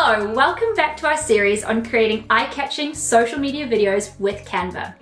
Hello, welcome back to our series on creating eye-catching social media videos with Canva.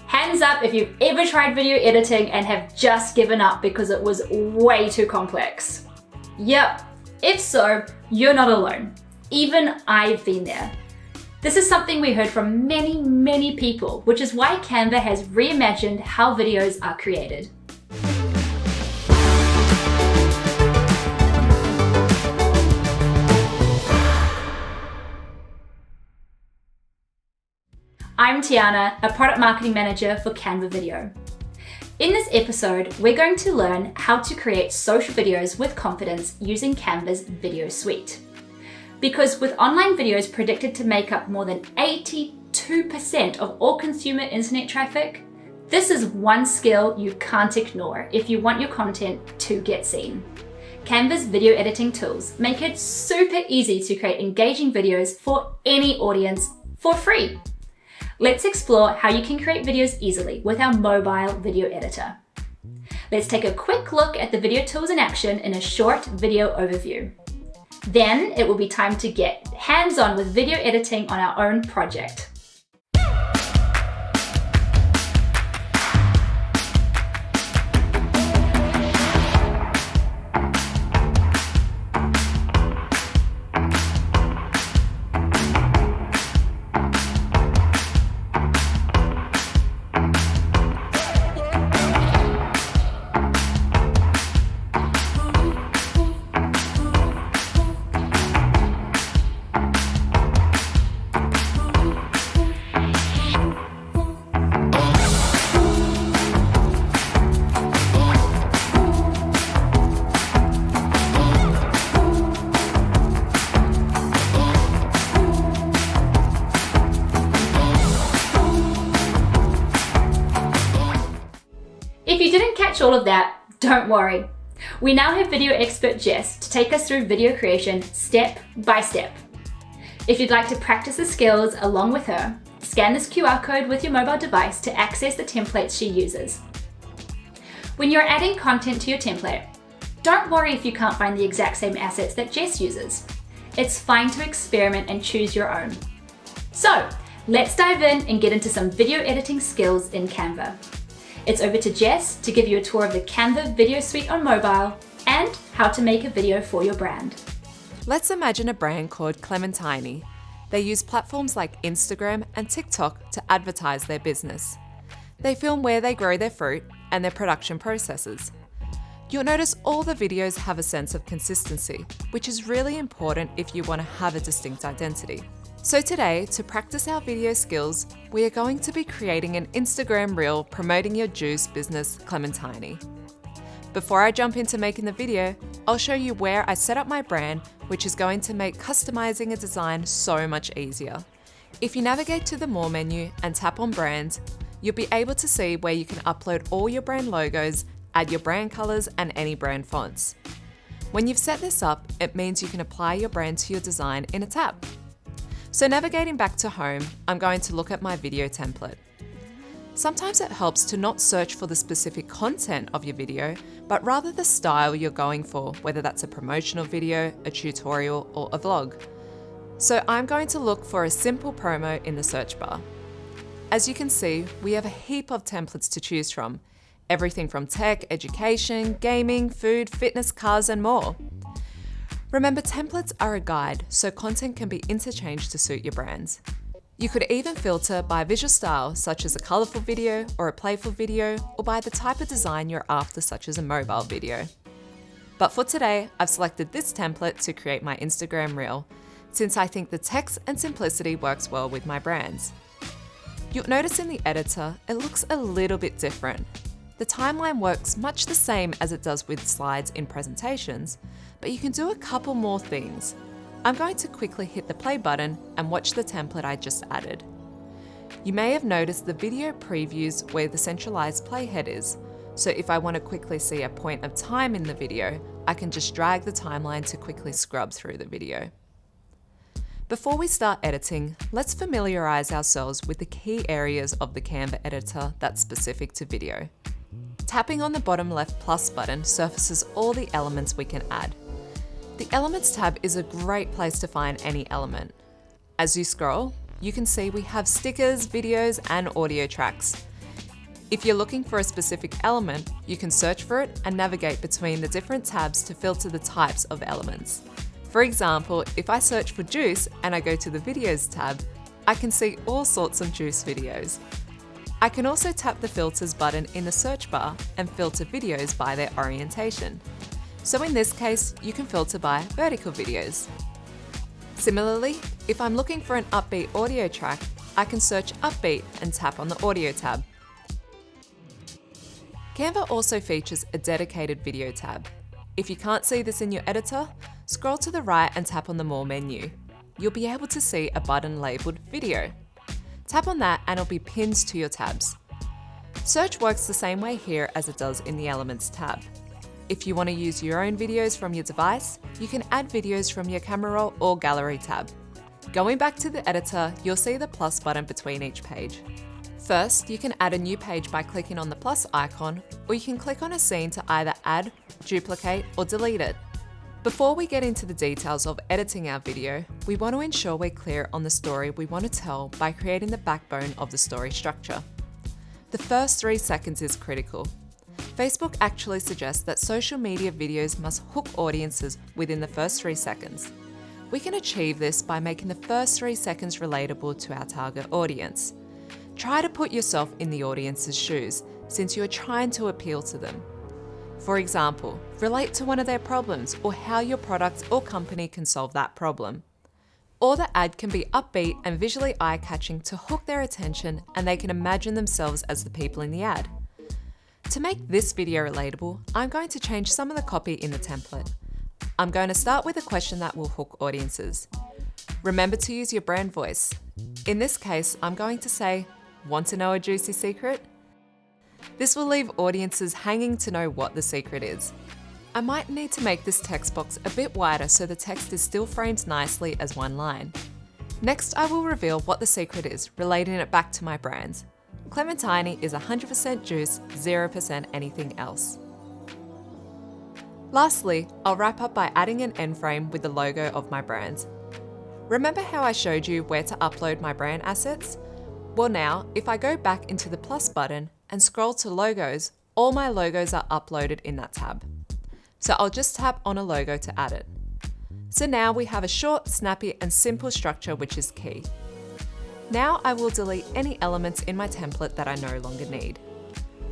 Hands up if you've ever tried video editing and have just given up because it was way too complex. Yep, if so, you're not alone. Even I've been there. This is something we heard from many people, which is why Canva has reimagined how videos are created. I'm Tiana, a product marketing manager for Canva Video. In this episode, we're going to learn how to create social videos with confidence using Canva's video suite. Because with online videos predicted to make up more than 82% of all consumer internet traffic, this is one skill you can't ignore if you want your content to get seen. Canva's video editing tools make it super easy to create engaging videos for any audience for free. Let's explore how you can create videos easily with our mobile video editor. Let's take a quick look at the video tools in action in a short video overview. Then it will be time to get hands-on with video editing on our own project. If you didn't catch all of that, don't worry. We now have video expert Jess to take us through video creation step by step. If you'd like to practice the skills along with her, scan this QR code with your mobile device to access the templates she uses. When you're adding content to your template, don't worry if you can't find the exact same assets that Jess uses. It's fine to experiment and choose your own. So, let's dive in and get into some video editing skills in Canva. It's over to Jess to give you a tour of the Canva video suite on mobile and how to make a video for your brand. Let's imagine a brand called Clementine. They use platforms like Instagram and TikTok to advertise their business. They film where they grow their fruit and their production processes. You'll notice all the videos have a sense of consistency, which is really important if you want to have a distinct identity. So today, to practice our video skills, we are going to be creating an Instagram reel promoting your juice business, Clementine. Before I jump into making the video, I'll show you where I set up my brand, which is going to make customizing a design so much easier. If you navigate to the More menu and tap on Brand, you'll be able to see where you can upload all your brand logos, add your brand colors, and any brand fonts. When you've set this up, it means you can apply your brand to your design in a tab. So navigating back to home, I'm going to look at my video template. Sometimes it helps to not search for the specific content of your video, but rather the style you're going for, whether that's a promotional video, a tutorial, or a vlog. So I'm going to look for a simple promo in the search bar. As you can see, we have a heap of templates to choose from. Everything from tech, education, gaming, food, fitness, cars, and more. Remember, templates are a guide, so content can be interchanged to suit your brands. You could even filter by visual style, such as a colourful video or a playful video, or by the type of design you're after, such as a mobile video. But for today, I've selected this template to create my Instagram reel, since I think the text and simplicity works well with my brands. You'll notice in the editor, it looks a little bit different. The timeline works much the same as it does with slides in presentations, but you can do a couple more things. I'm going to quickly hit the play button and watch the template I just added. You may have noticed the video previews where the centralized playhead is, so if I want to quickly see a point of time in the video, I can just drag the timeline to quickly scrub through the video. Before we start editing, let's familiarize ourselves with the key areas of the Canva editor that's specific to video. Tapping on the bottom left plus button surfaces all the elements we can add. The Elements tab is a great place to find any element. As you scroll, you can see we have stickers, videos, and audio tracks. If you're looking for a specific element, you can search for it and navigate between the different tabs to filter the types of elements. For example, if I search for juice and I go to the Videos tab, I can see all sorts of juice videos. I can also tap the Filters button in the search bar and filter videos by their orientation. So in this case, you can filter by vertical videos. Similarly, if I'm looking for an upbeat audio track, I can search upbeat and tap on the Audio tab. Canva also features a dedicated video tab. If you can't see this in your editor, scroll to the right and tap on the More menu. You'll be able to see a button labelled Video. Tap on that and it'll be pinned to your tabs. Search works the same way here as it does in the Elements tab. If you want to use your own videos from your device, you can add videos from your camera roll or gallery tab. Going back to the editor, you'll see the plus button between each page. First, you can add a new page by clicking on the plus icon, or you can click on a scene to either add, duplicate, or delete it. Before we get into the details of editing our video, we want to ensure we're clear on the story we want to tell by creating the backbone of the story structure. The first 3 seconds is critical. Facebook actually suggests that social media videos must hook audiences within the first 3 seconds. We can achieve this by making the first 3 seconds relatable to our target audience. Try to put yourself in the audience's shoes, since you are trying to appeal to them. For example, relate to one of their problems or how your product or company can solve that problem. Or the ad can be upbeat and visually eye-catching to hook their attention and they can imagine themselves as the people in the ad. To make this video relatable, I'm going to change some of the copy in the template. I'm going to start with a question that will hook audiences. Remember to use your brand voice. In this case, I'm going to say, "Want to know a juicy secret?" This will leave audiences hanging to know what the secret is. I might need to make this text box a bit wider so the text is still framed nicely as one line. Next, I will reveal what the secret is, relating it back to my brand. Clementine is 100% juice, 0% anything else. Lastly, I'll wrap up by adding an end frame with the logo of my brand. Remember how I showed you where to upload my brand assets? Well now, if I go back into the plus button and scroll to logos, all my logos are uploaded in that tab. So I'll just tap on a logo to add it. So now we have a short, snappy and simple structure which is key. Now I will delete any elements in my template that I no longer need.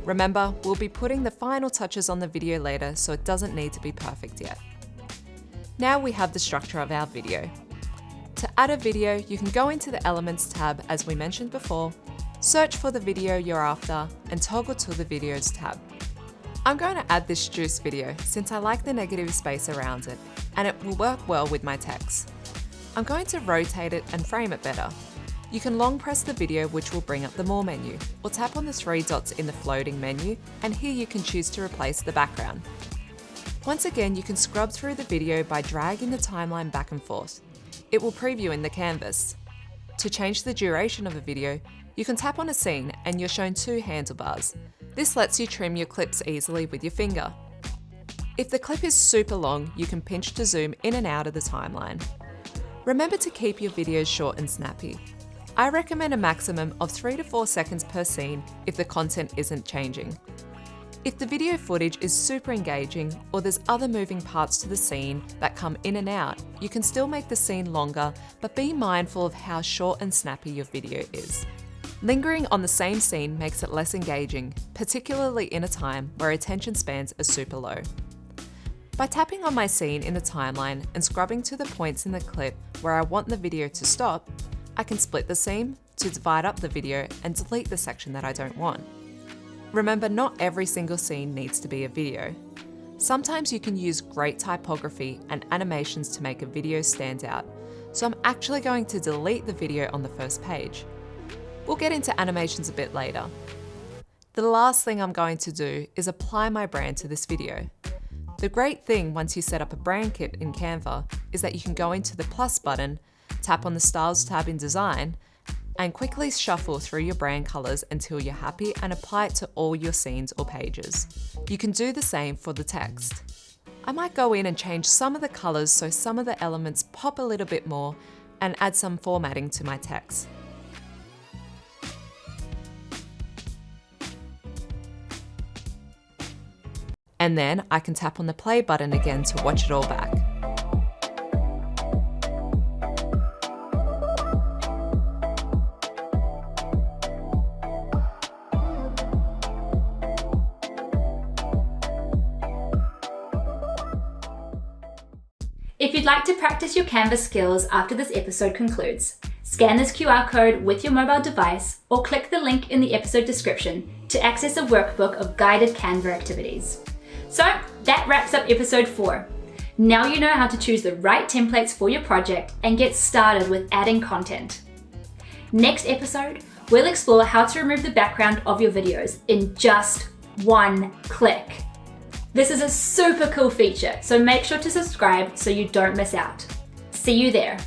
Remember, we'll be putting the final touches on the video later, so it doesn't need to be perfect yet. Now we have the structure of our video. To add a video, you can go into the Elements tab as we mentioned before, search for the video you're after and toggle to the Videos tab. I'm going to add this juice video since I like the negative space around it and it will work well with my text. I'm going to rotate it and frame it better. You can long press the video which will bring up the More menu, or tap on the 3 dots in the floating menu and here you can choose to replace the background. Once again, you can scrub through the video by dragging the timeline back and forth. It will preview in the canvas. To change the duration of a video, you can tap on a scene and you're shown 2 handlebars. This lets you trim your clips easily with your finger. If the clip is super long, you can pinch to zoom in and out of the timeline. Remember to keep your videos short and snappy. I recommend a maximum of 3 to 4 seconds per scene if the content isn't changing. If the video footage is super engaging or there's other moving parts to the scene that come in and out, you can still make the scene longer, but be mindful of how short and snappy your video is. Lingering on the same scene makes it less engaging, particularly in a time where attention spans are super low. By tapping on my scene in the timeline and scrubbing to the points in the clip where I want the video to stop, I can split the scene to divide up the video and delete the section that I don't want. Remember, not every single scene needs to be a video. Sometimes you can use great typography and animations to make a video stand out, so I'm actually going to delete the video on the first page. We'll get into animations a bit later. The last thing I'm going to do is apply my brand to this video. The great thing once you set up a brand kit in Canva is that you can go into the plus button, tap on the Styles tab in Design, and quickly shuffle through your brand colours until you're happy and apply it to all your scenes or pages. You can do the same for the text. I might go in and change some of the colors so some of the elements pop a little bit more and add some formatting to my text. And then I can tap on the play button again to watch it all back. If you'd like to practice your Canva skills after this episode concludes, scan this QR code with your mobile device or click the link in the episode description to access a workbook of guided Canva activities. So that wraps up episode 4. Now you know how to choose the right templates for your project and get started with adding content. Next episode, we'll explore how to remove the background of your videos in just one click. This is a super cool feature, so make sure to subscribe so you don't miss out. See you there.